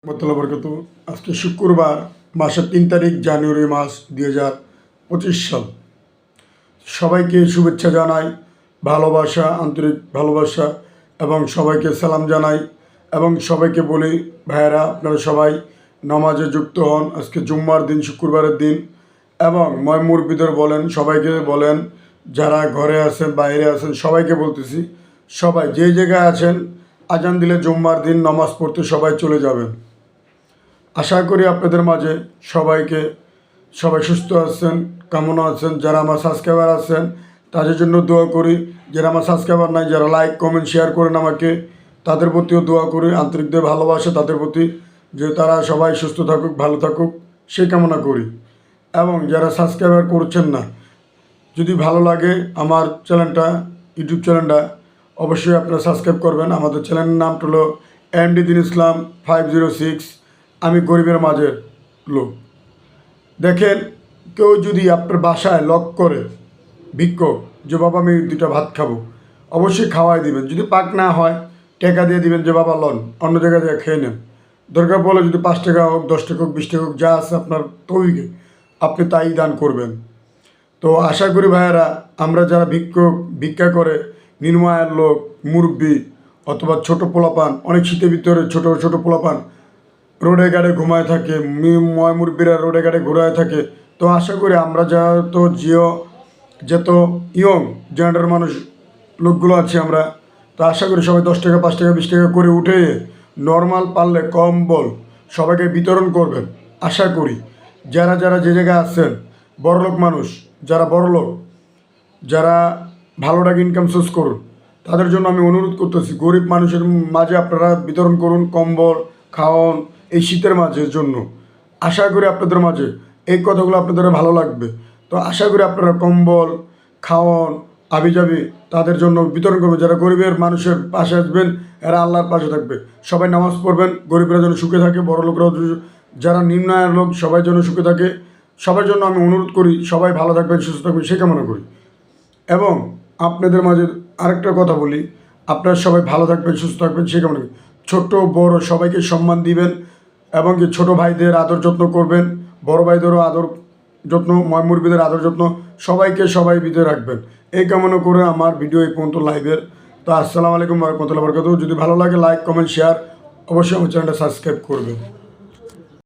বরকত। আজকে শুক্রবার মাসের 3 তারিখ জানুয়ারি মাস 2025 সাল। সবাইকে শুভেচ্ছা জানাই, ভালোবাসা, আন্তরিক ভালোবাসা এবং সবাইকে সালাম জানাই এবং সবাইকে বলি ভাইয়েরা আপনারা সবাই নামাজে যুক্ত হন। আজকে জুম্মার দিন, শুক্রবারের দিন এবং মুরব্বিদের বলেন, সবাইকে বলেন, যারা ঘরে আছেন বাইরে আছেন সবাইকে বলতেছি, সবাই যে জায়গায় আছেন আজান দিলে জুম্মার দিন নামাজ পড়তে সবাই চলে যাবেন। আশা করি আপনাদের মাঝে সবাই সুস্থ আছেন, কামনা আছেন। যারা আমার সাবস্ক্রাইবার আছেন তাদের জন্য দোয়া করি, যারা আমার সাবস্ক্রাইবার নাই, যারা লাইক কমেন্ট শেয়ার করেন আমাকে, তাদের প্রতিও দোয়া করি, আন্তরিকভাবে ভালোবাসা তাদের প্রতি, যে তারা সবাই সুস্থ থাকুক, ভালো থাকুক সেই কামনা করি। এবং যারা সাবস্ক্রাইবার করছেন না, যদি ভালো লাগে আমার চ্যানেলটা, ইউটিউব চ্যানেলটা অবশ্যই আপনারা সাবস্ক্রাইব করবেন। আমাদের চ্যানেলের নামটা হলো এমডি দিন ইসলাম 506। আমি গরিবের মাঝের লোক। দেখেন, কেউ যদি আপনার বাসায় লক করে ভিক্ষুক, যে বাবা আমি 2টা ভাত খাবো, অবশ্যই খাওয়াই দিবেন। যদি পাক না হয় টাকা দিয়ে দিবেন, যে বাবা লন অন্য জায়গায় দিয়ে খেয়ে নেন। দরকার পড়লে যদি 5 টাকা হোক, 10 টাকা হোক, 20 টাকা হোক, যা আছে আপনার তৌফিকে আপনি তাই দান করবেন। তো আশা করি ভাইয়েরা, আমরা যারা ভিক্ষা করে, নিম্ন আয়ের লোক, মুরব্বী অথবা ছোট পোলাপান, অনেক শীতের ভিতরে ছোট ছোট পোলাপান রোডে ঘাটে ঘুমায় থাকে, মুরব্বীরা রোডে ঘাটে ঘুরায় থাকে। তো আশা করি আমরা যত ইয়ং জেনারেল মানুষ লোকগুলো আছি আমরা, তো আশা করি সবাই 10 টাকা 5 টাকা 20 টাকা করে উঠে নর্মাল পারলে কম্বল সবাইকে বিতরণ করবেন। আশা করি যারা যে জায়গায় আছেন, বড়লোক মানুষ, যারা বড়লোক, যারা ভালো টাকা ইনকাম সোর্স করুন, তাদের জন্য আমি অনুরোধ করতেছি, গরিব মানুষের মাঝে আপনারা বিতরণ করুন কম্বল, খাওয়ান এই শীতের মাঝের জন্য। আশা করি আপনাদের মাঝে এই কথাগুলো আপনাদের ভালো লাগবে। তো আশা করি আপনারা কম্বল, খাওয়ান, আবিজাবি তাদের জন্য বিতরণ করবেন। যারা গরিবের মানুষের পাশে আসবেন, এরা আল্লাহর পাশে থাকবে। সবাই নামাজ পড়বেন, গরিবরা যেন সুখে থাকে, বড় লোকরাও, যারা নিম্ন আয়ের লোক সবাই যেন সুখে থাকে। সবার জন্য আমি অনুরোধ করি, সবাই ভালো থাকবেন, সুস্থ থাকবেন সেই কামনা করি। এবং আপনাদের মাঝে আরেকটা কথা বলি, আপনারা সবাই ভালো থাকবেন, সুস্থ থাকবেন সেই কামনা করি। ছোট বড় সবাইকে সম্মান দিবেন এবং কি ছোটো ভাইদের আদর যত্ন করবেন, বড় ভাইদেরও আদর যত্ন, মুরব্বিদের আদর যত্ন, সবাই ভিতরে রাখবেন। এই কামনা করে আমার ভিডিও এই পর্যন্ত লাইভের। তো আসসালামু আলাইকুম ওয়া রাহমাতুল্লাহি ওয়া বারাকাতুহু। যদি ভালো লাগে লাইক কমেন্ট শেয়ার, অবশ্যই আমার চ্যানেলটা সাবস্ক্রাইব করবেন।